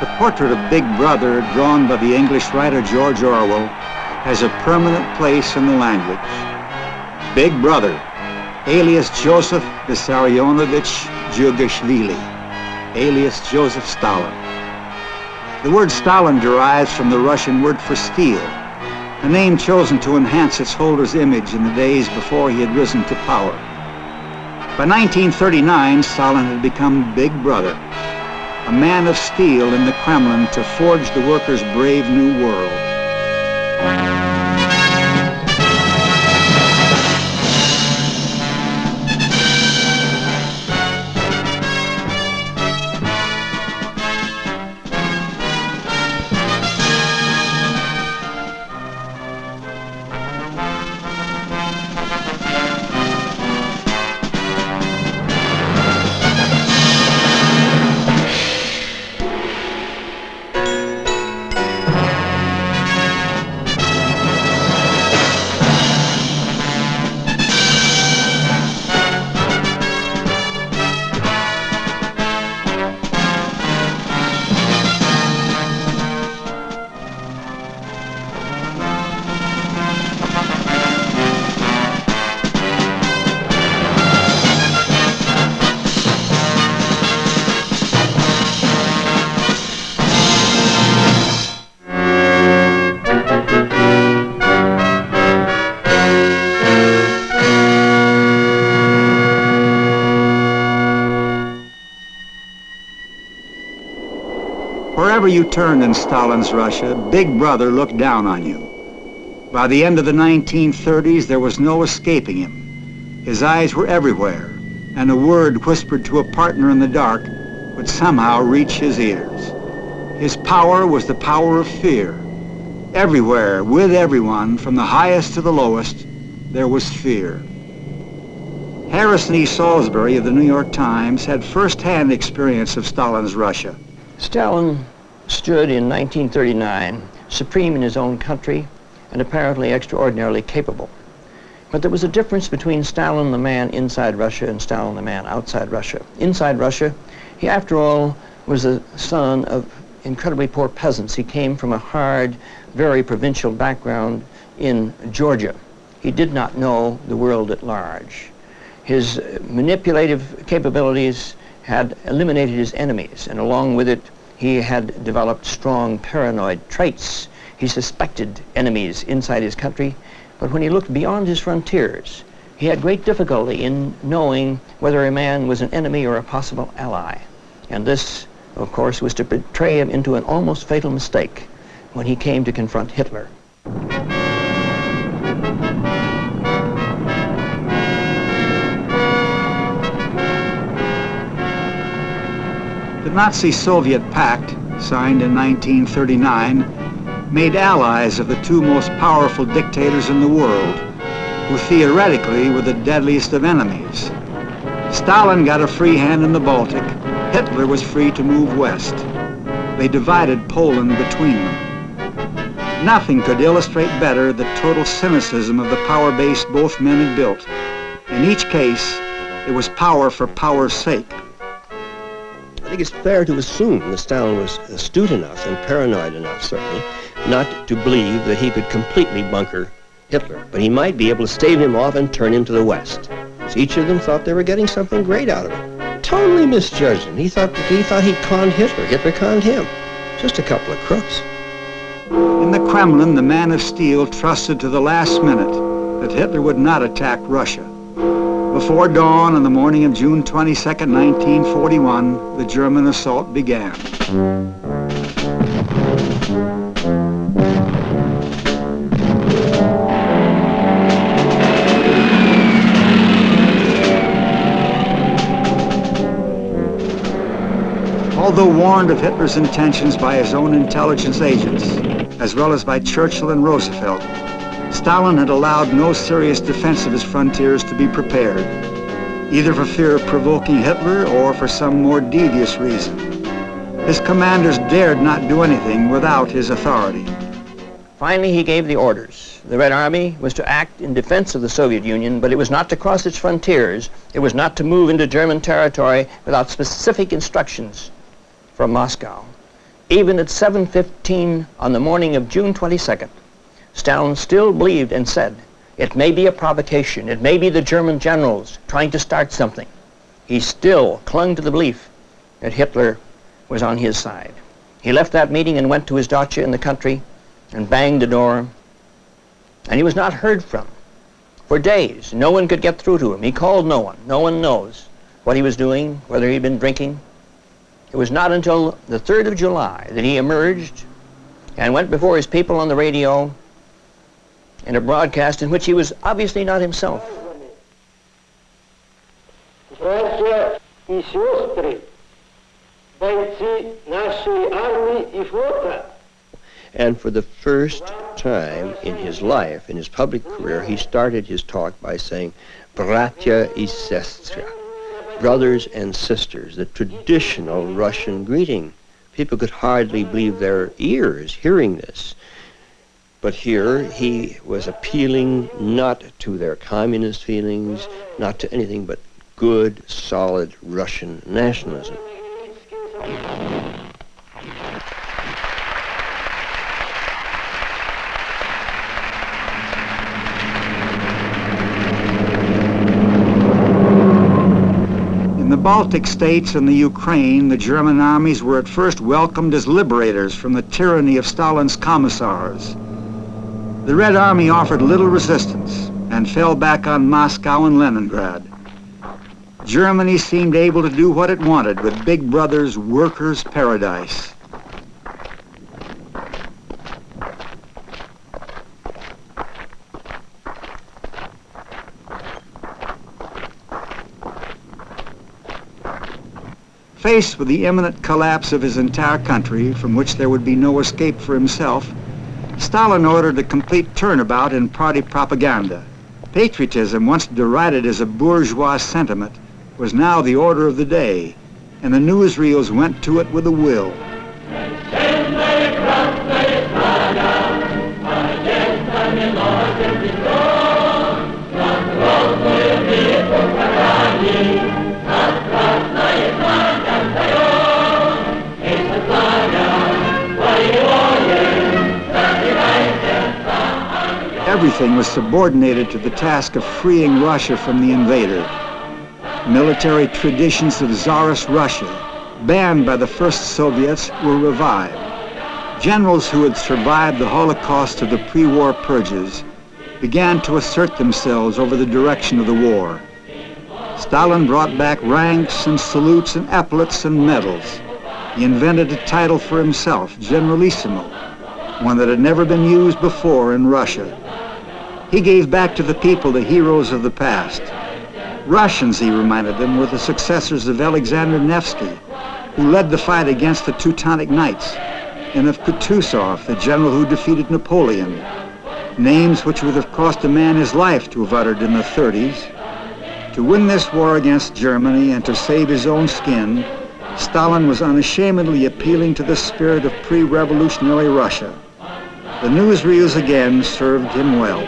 The portrait of Big Brother, drawn by the English writer George Orwell, has a permanent place in the language. Big Brother, alias Lósif Vissariónovich Dzhugashvili, alias Joseph Stalin. The word Stalin derives from the Russian word for steel, a name chosen to enhance its holder's image in the days before he had risen to power. By 1939, Stalin had become Big Brother, a man of steel in the Kremlin to forge the workers' brave new world. Wherever you turned in Stalin's Russia, Big Brother looked down on you. By the end of the 1930s, there was no escaping him. His eyes were everywhere, and a word whispered to a partner in the dark would somehow reach his ears. His power was the power of fear. Everywhere, with everyone, from the highest to the lowest, there was fear. Harrison E. Salisbury of the New York Times had first-hand experience of Stalin's Russia. Stalin stood in 1939 supreme in his own country and apparently extraordinarily capable. But there was a difference between Stalin the man inside Russia and Stalin the man outside Russia. Inside Russia, he after all was the son of incredibly poor peasants. He came from a hard, very provincial background in Georgia. He did not know the world at large. His manipulative capabilities had eliminated his enemies, and along with it, he had developed strong paranoid traits. He suspected enemies inside his country, but when he looked beyond his frontiers, he had great difficulty in knowing whether a man was an enemy or a possible ally. And this, of course, was to betray him into an almost fatal mistake when he came to confront Hitler. The Nazi-Soviet-Pact, signed in 1939, made allies of the two most powerful dictators in the world, who theoretically were the deadliest of enemies. Stalin got a free hand in the Baltic. Hitler was free to move west. They divided Poland between them. Nothing could illustrate better the total cynicism of the power base both men had built. In each case, it was power for power's sake. I think it's fair to assume that Stalin was astute enough and paranoid enough, certainly, not to believe that he could completely bunker Hitler. But he might be able to stave him off and turn him to the west. Because each of them thought they were getting something great out of it. Totally misjudged him. He thought he'd conned Hitler. Hitler conned him. Just a couple of crooks. In the Kremlin, the man of steel trusted to the last minute that Hitler would not attack Russia. Before dawn on the morning of June 22nd, 1941, the German assault began. Although warned of Hitler's intentions by his own intelligence agents, as well as by Churchill and Roosevelt, Stalin had allowed no serious defense of his frontiers to be prepared, either for fear of provoking Hitler or for some more devious reason. His commanders dared not do anything without his authority. Finally, he gave the orders. The Red Army was to act in defense of the Soviet Union, but it was not to cross its frontiers. It was not to move into German territory without specific instructions from Moscow. Even at 7:15 on the morning of June 22nd, Stalin still believed and said, it may be a provocation, it may be the German generals trying to start something. He still clung to the belief that Hitler was on his side. He left that meeting and went to his dacha in the country and banged the door, and he was not heard from for days. No one could get through to him. He called no one. No one knows what he was doing, whether he'd been drinking. It was not until the 3rd of July that he emerged and went before his people on the radio in a broadcast in which he was obviously not himself. Братья и сестры, бойцы нашей армии и флота. And for the first time in his life, in his public career, he started his talk by saying, Bratya и sestra, brothers and sisters, the traditional Russian greeting. People could hardly believe their ears hearing this. But here he was appealing not to their communist feelings, not to anything but good, solid Russian nationalism. In the Baltic states and the Ukraine, the German armies were at first welcomed as liberators from the tyranny of Stalin's commissars. The Red Army offered little resistance and fell back on Moscow and Leningrad. Germany seemed able to do what it wanted with Big Brother's workers' paradise. Faced with the imminent collapse of his entire country, from which there would be no escape for himself, Stalin ordered a complete turnabout in party propaganda. Patriotism, once derided as a bourgeois sentiment, was now the order of the day, and the newsreels went to it with a will. Everything was subordinated to the task of freeing Russia from the invader. Military traditions of Tsarist Russia, banned by the first Soviets, were revived. Generals who had survived the Holocaust of the pre-war purges began to assert themselves over the direction of the war. Stalin brought back ranks and salutes and epaulets and medals. He invented a title for himself, Generalissimo, one that had never been used before in Russia. He gave back to the people the heroes of the past. Russians, he reminded them, were the successors of Alexander Nevsky, who led the fight against the Teutonic Knights, and of Kutuzov, the general who defeated Napoleon, names which would have cost a man his life to have uttered in the 30s. To win this war against Germany and to save his own skin, Stalin was unashamedly appealing to the spirit of pre-revolutionary Russia. The newsreels again served him well.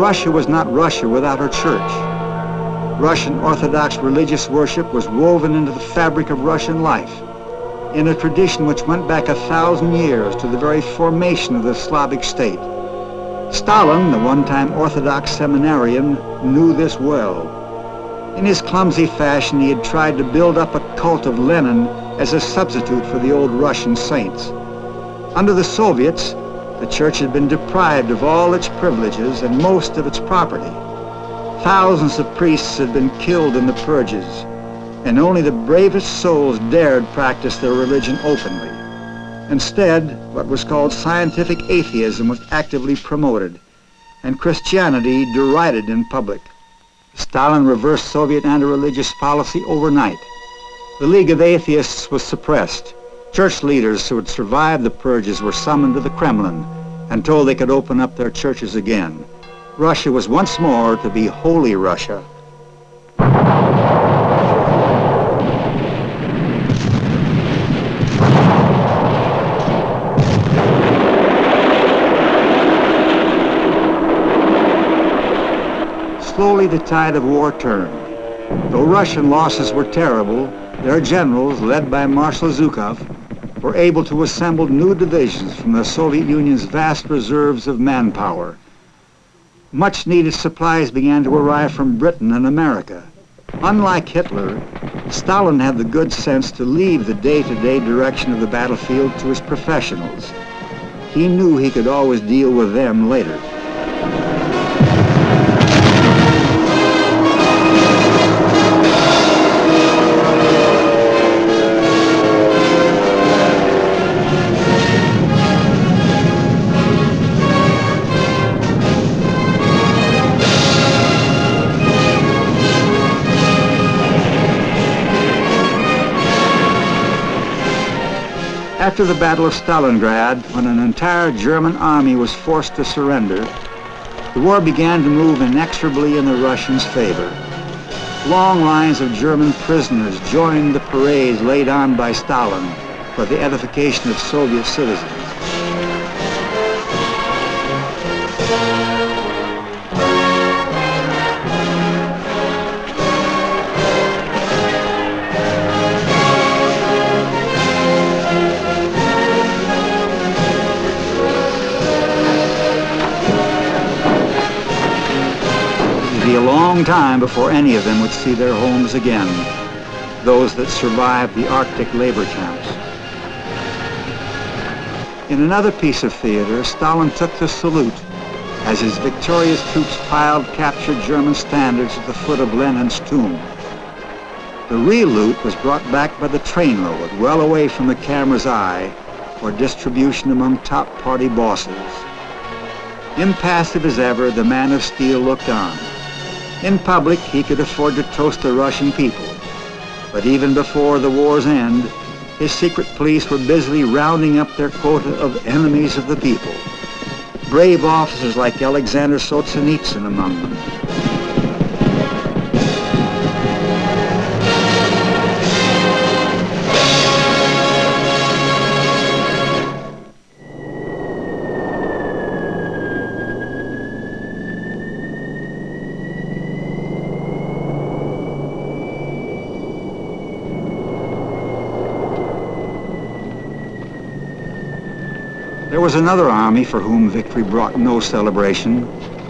Russia was not Russia without her church. Russian Orthodox religious worship was woven into the fabric of Russian life, in a tradition which went back 1,000 years to the very formation of the Slavic state. Stalin, the one-time Orthodox seminarian, knew this well. In his clumsy fashion, he had tried to build up a cult of Lenin as a substitute for the old Russian saints. Under the Soviets, the church had been deprived of all its privileges and most of its property. Thousands of priests had been killed in the purges, and only the bravest souls dared practice their religion openly. Instead, what was called scientific atheism was actively promoted, and Christianity derided in public. Stalin reversed Soviet anti-religious policy overnight. The League of Atheists was suppressed. Church leaders who had survived the purges were summoned to the Kremlin and told they could open up their churches again. Russia was once more to be Holy Russia. Slowly the tide of war turned. Though Russian losses were terrible, their generals, led by Marshal Zhukov, were able to assemble new divisions from the Soviet Union's vast reserves of manpower. Much needed supplies began to arrive from Britain and America. Unlike Hitler, Stalin had the good sense to leave the day-to-day direction of the battlefield to his professionals. He knew he could always deal with them later. After the Battle of Stalingrad, when an entire German army was forced to surrender, the war began to move inexorably in the Russians' favor. Long lines of German prisoners joined the parades laid on by Stalin for the edification of Soviet citizens. It would be a long time before any of them would see their homes again, those that survived the Arctic labor camps. In another piece of theater, Stalin took the salute as his victorious troops piled captured German standards at the foot of Lenin's tomb. The real loot was brought back by the trainload, well away from the camera's eye, for distribution among top party bosses. Impassive as ever, the man of steel looked on. In public, he could afford to toast the Russian people. But even before the war's end, his secret police were busily rounding up their quota of enemies of the people. Brave officers like Alexander Solzhenitsyn among them. There was another army for whom victory brought no celebration,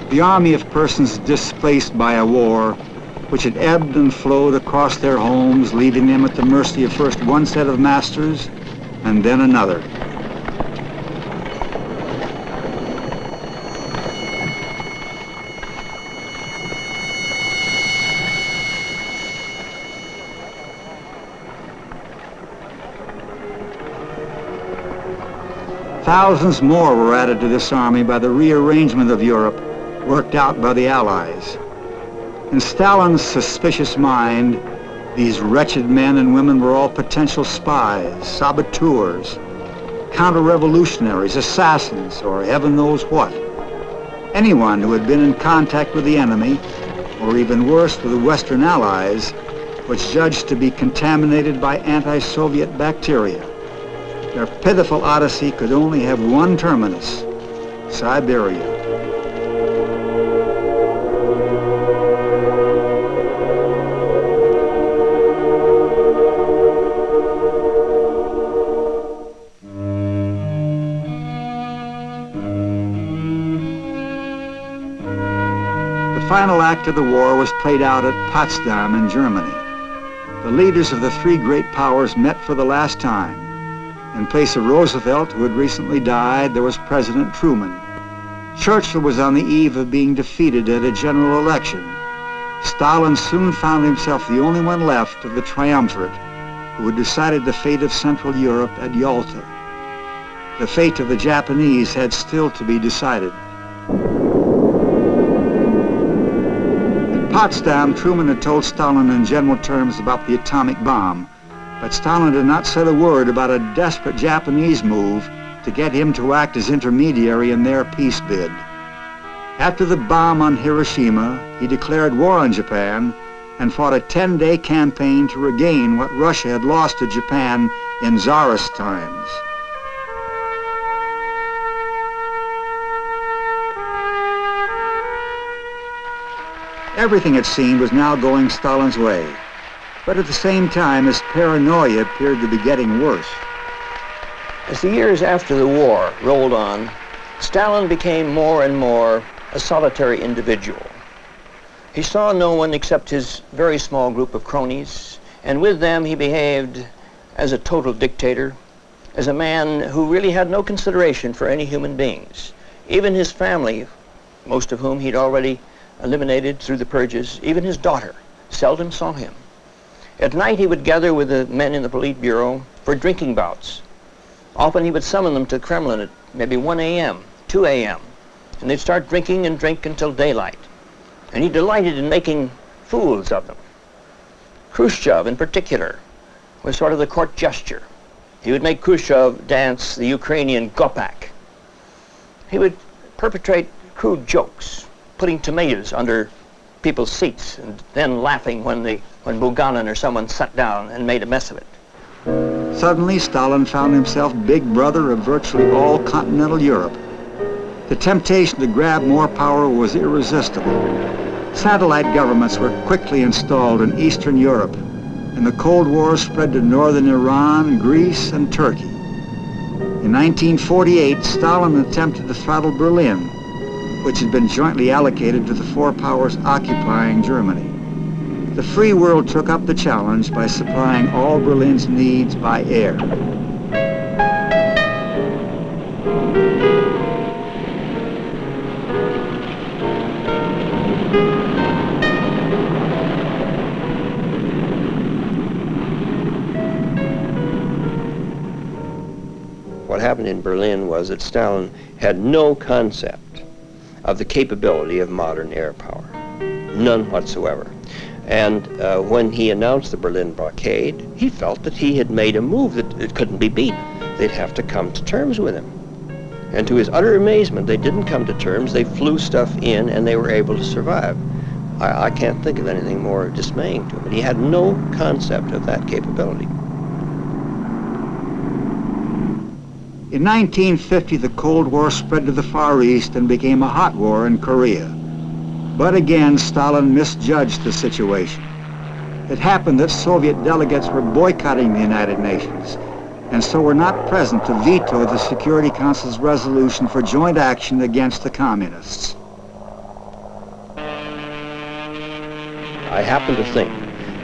the army of persons displaced by a war which had ebbed and flowed across their homes, leaving them at the mercy of first one set of masters and then another. Thousands more were added to this army by the rearrangement of Europe worked out by the Allies. In Stalin's suspicious mind, these wretched men and women were all potential spies, saboteurs, counter-revolutionaries, assassins, or heaven knows what. Anyone who had been in contact with the enemy, or even worse, with the Western Allies, was judged to be contaminated by anti-Soviet bacteria. Their pitiful odyssey could only have one terminus, Siberia. The final act of the war was played out at Potsdam in Germany. The leaders of the three great powers met for the last time. In place of Roosevelt, who had recently died, there was President Truman. Churchill was on the eve of being defeated at a general election. Stalin soon found himself the only one left of the triumvirate who had decided the fate of Central Europe at Yalta. The fate of the Japanese had still to be decided. At Potsdam, Truman had told Stalin in general terms about the atomic bomb, but Stalin had not said a word about a desperate Japanese move to get him to act as intermediary in their peace bid. After the bomb on Hiroshima, he declared war on Japan and fought a 10-day campaign to regain what Russia had lost to Japan in Tsarist times. Everything, it seemed, was now going Stalin's way. But at the same time, his paranoia appeared to be getting worse. As the years after the war rolled on, Stalin became more and more a solitary individual. He saw no one except his very small group of cronies, and with them he behaved as a total dictator, as a man who really had no consideration for any human beings. Even his family, most of whom he'd already eliminated through the purges, even his daughter seldom saw him. At night he would gather with the men in the Politburo for drinking bouts. Often he would summon them to the Kremlin at maybe 1 a.m., 2 a.m., and they'd start drinking and drink until daylight. And he delighted in making fools of them. Khrushchev, in particular, was sort of the court gesture. He would make Khrushchev dance the Ukrainian gopak. He would perpetrate crude jokes, putting tomatoes under people's seats and then laughing when Buchanan or someone sat down and made a mess of it. Suddenly, Stalin found himself big brother of virtually all continental Europe. The temptation to grab more power was irresistible. Satellite governments were quickly installed in Eastern Europe, and the Cold War spread to northern Iran, Greece, and Turkey. In 1948, Stalin attempted to throttle Berlin, which had been jointly allocated to the four powers occupying Germany. The free world took up the challenge by supplying all Berlin's needs by air. What happened in Berlin was that Stalin had no concept of the capability of modern air power, none whatsoever. And when he announced the Berlin blockade, he felt that he had made a move that it couldn't be beat. They'd have to come to terms with him. And to his utter amazement, they didn't come to terms. They flew stuff in, and they were able to survive. I can't think of anything more dismaying to him, but he had no concept of that capability. In 1950, the Cold War spread to the Far East and became a hot war in Korea. But again, Stalin misjudged the situation. It happened that Soviet delegates were boycotting the United Nations, and so were not present to veto the Security Council's resolution for joint action against the communists. I happen to think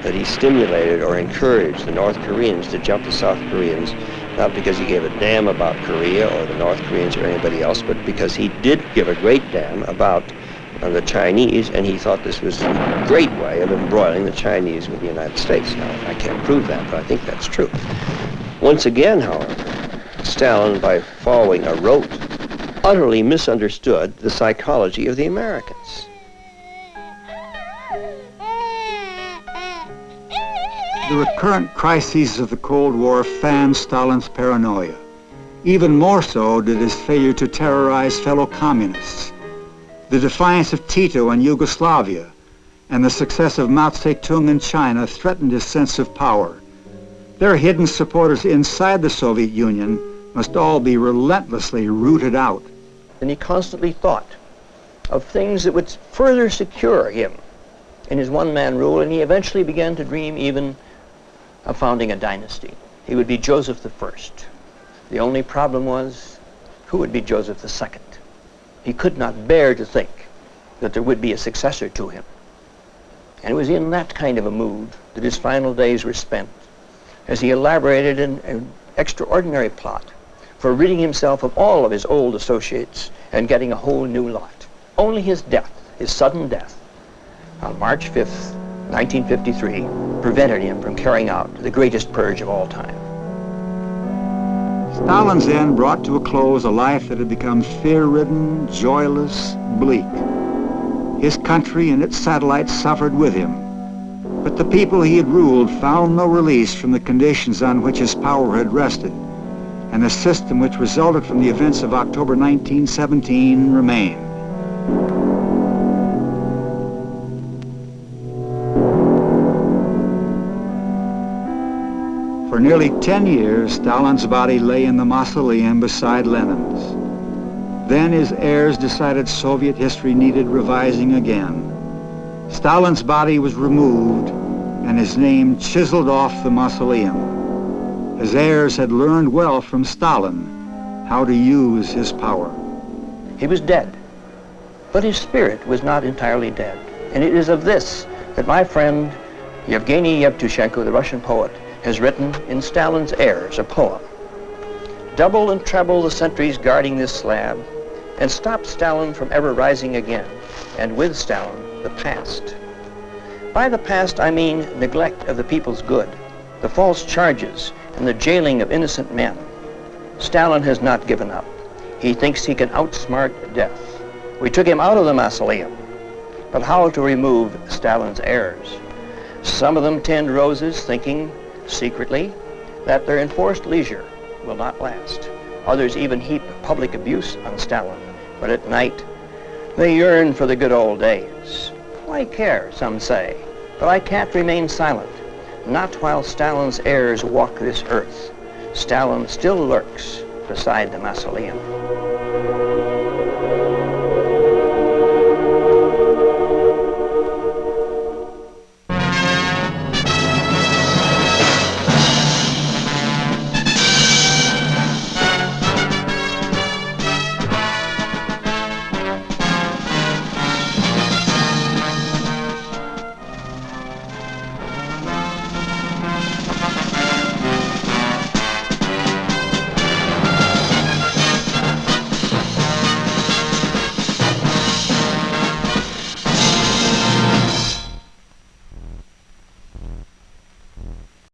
that he stimulated or encouraged the North Koreans to jump the South Koreans, not because he gave a damn about Korea or the North Koreans or anybody else, but because he did give a great damn about the Chinese, and he thought this was a great way of embroiling the Chinese with the United States. Now, I can't prove that, but I think that's true. Once again, however, Stalin, by following a rote, utterly misunderstood the psychology of the Americans. The recurrent crises of the Cold War fanned Stalin's paranoia. Even more so did his failure to terrorize fellow communists. The defiance of Tito in Yugoslavia and the success of Mao Zedong in China threatened his sense of power. Their hidden supporters inside the Soviet Union must all be relentlessly rooted out. And he constantly thought of things that would further secure him in his one-man rule, and he eventually began to dream even of founding a dynasty. He would be Joseph I. The only problem was, who would be Joseph II? He could not bear to think that there would be a successor to him. And it was in that kind of a mood that his final days were spent, as he elaborated an extraordinary plot for ridding himself of all of his old associates and getting a whole new lot. Only his death, his sudden death, on March 5th, 1953, prevented him from carrying out the greatest purge of all time. Stalin's end brought to a close a life that had become fear-ridden, joyless, bleak. His country and its satellites suffered with him. But the people he had ruled found no release from the conditions on which his power had rested, and the system which resulted from the events of October 1917 remained. For nearly 10 years, Stalin's body lay in the mausoleum beside Lenin's. Then his heirs decided Soviet history needed revising again. Stalin's body was removed and his name chiseled off the mausoleum. His heirs had learned well from Stalin how to use his power. He was dead, but his spirit was not entirely dead. And it is of this that my friend Yevgeny Yevtushenko, the Russian poet, has written in Stalin's Heirs, a poem. Double and treble the centuries guarding this slab, and stop Stalin from ever rising again, and with Stalin, the past. By the past, I mean neglect of the people's good, the false charges, and the jailing of innocent men. Stalin has not given up. He thinks he can outsmart death. We took him out of the mausoleum, but how to remove Stalin's heirs? Some of them tend roses, thinking secretly that their enforced leisure will not last. Others even heap public abuse on Stalin, but at night they yearn for the good old days. Why care, some say, but I can't remain silent, not while Stalin's heirs walk this earth. Stalin still lurks beside the mausoleum.